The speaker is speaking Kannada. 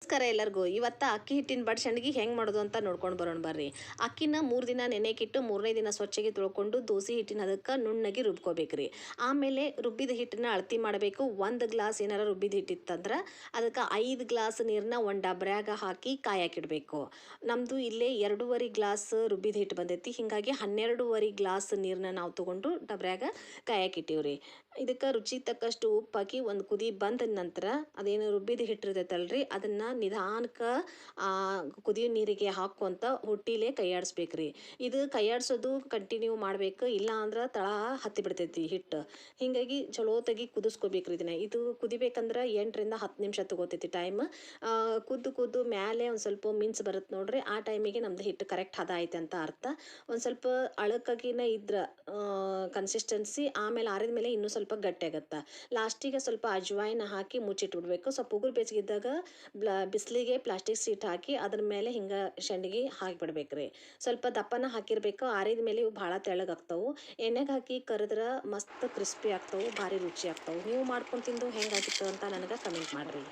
ನಮಸ್ಕಾರ ಎಲ್ಲರಿಗೂ. ಇವತ್ತು ಅಕ್ಕಿ ಹಿಟ್ಟಿನ ಬಡ್ಸಂಡ್ಗಿ ಹೆಂಗೆ ಮಾಡೋದು ಅಂತ ನೋಡ್ಕೊಂಡು ಬರೋಣ ಬರ್ರಿ. ಅಕ್ಕಿನ 3 ದಿನ ನೆನೆಕಿಟ್ಟು 3ನೇ ದಿನ ಸ್ವಚ್ಛಗೆ ತೊಳ್ಕೊಂಡು ದೋಸೆ ಹಿಟ್ಟಿನ ಅದಕ್ಕೆ ನುಣ್ಣಗೆ ರುಬ್ಕೋಬೇಕ್ರಿ. ಆಮೇಲೆ ರುಬ್ಬಿದ ಹಿಟ್ಟನ್ನ ಅಳತಿ ಮಾಡಬೇಕು. 1 ಗ್ಲಾಸ್ ಏನಾರ ರುಬ್ಬಿದ ಹಿಟ್ಟಿತ್ತಂದ್ರೆ ಅದಕ್ಕೆ 5 ಗ್ಲಾಸ್ ನೀರನ್ನ ಒಂದು ಡಬ್ರ್ಯಾಗ ಹಾಕಿ ಕಾಯಕ್ಕಿಡಬೇಕು. ನಮ್ಮದು ಇಲ್ಲೇ 2.5 ಗ್ಲಾಸ್ ರುಬ್ಬಿದ ಹಿಟ್ಟು ಬಂದೈತಿ. ಹೀಗಾಗಿ 12.5 ಗ್ಲಾಸ್ ನೀರನ್ನ ನಾವು ತೊಗೊಂಡು ಡಬ್ರ್ಯಾಗ ಕಾಯಕ್ಕಿಟ್ಟೀವ್ರಿ. ಇದಕ್ಕೆ ರುಚಿಗೆ ತಕ್ಕಷ್ಟು ಉಪ್ಪು ಹಾಕಿ ಒಂದು ಕುದಿ ಬಂದ ನಂತರ ಅದೇನು ರುಬ್ಬಿದ ಹಿಟ್ಟಿರ್ತೈತಲ್ರಿ ಅದನ್ನು ನಿಧಾನಕ್ಕೆ ಕುದಿಯೋ ನೀರಿಗೆ ಹಾಕ್ಕೊಂತ ಹೊಟ್ಟಿಲೆ ಕೈಯಾಡಿಸ್ಬೇಕ್ರಿ. ಇದು ಕೈಯಾಡಿಸೋದು ಕಂಟಿನ್ಯೂ ಮಾಡಬೇಕು, ಇಲ್ಲ ಅಂದ್ರೆ ತಳ ಹತ್ತಿ ಬಿಡ್ತೈತಿ ಹಿಟ್ಟು. ಹೀಗಾಗಿ ಚಲೋತಾಗಿ ಕುದಿಸ್ಕೋಬೇಕ್ರಿ ಇದನ್ನು. ಇದು ಕುದಿಬೇಕಂದ್ರೆ 8ರಿಂದ 10 ನಿಮಿಷ ತಗೋತೈತಿ ಟೈಮ್. ಕುದ್ದು ಮೇಲೆ ಒಂದು ಸ್ವಲ್ಪ ಮಿಂಚು ಬರುತ್ತೆ ನೋಡ್ರಿ, ಆ ಟೈಮಿಗೆ ನಮ್ದು ಹಿಟ್ಟು ಕರೆಕ್ಟ್ ಹದ ಐತೆ ಅಂತ ಅರ್ಥ. ಒಂದು ಸ್ವಲ್ಪ ಅಳಕಾಗಿನ ಇದ್ರೆ ಕನ್ಸಿಸ್ಟೆನ್ಸಿ, ಆಮೇಲೆ ಆರಿದ ಮೇಲೆ ಇನ್ನೂ ಸ್ವಲ್ಪ ಗಟ್ಟಿ ಆಗುತ್ತೆ. ಲಾಸ್ಟಿಗೆ ಸ್ವಲ್ಪ ಅಜ್ವಾಯಿನ ಹಾಕಿ ಮುಚ್ಚಿಟ್ಬಿಡ್ಬೇಕು. ಸ್ವಲ್ಪ ಉಗುರು ಬೆಚ್ಚಗಿದ್ದಾಗ ಬಿಸಿಲಿಗೆ ಪ್ಲಾಸ್ಟಿಕ್ ಶೀಟ್ ಹಾಕಿ ಅದ್ರ ಮೇಲೆ ಹಿಂಗೆ ಸಂಡ್ಗಿ ಹಾಕಿಬಿಡ್ಬೇಕ್ರಿ. ಸ್ವಲ್ಪ ದಪ್ಪನ ಹಾಕಿರ್ಬೇಕು. ಆರಿದ ಮೇಲೆ ಇವು ಭಾಳ ತೆಳ್ಳಗಾಗ್ತಾವೆ. ಎಣ್ಣೆಗೆ ಹಾಕಿ ಕರೆದ್ರೆ ಮಸ್ತ್ ಕ್ರಿಸ್ಪಿ ಆಗ್ತಾವೆ, ಭಾರಿ ರುಚಿ ಆಗ್ತಾವೆ. ನೀವು ಮಾಡ್ಕೊಂಡು ತಿಂದು ಹೆಂಗಾಗಿತ್ತು ಅಂತ ನನಗೆ ಕಮೆಂಟ್ ಮಾಡಿರಿ.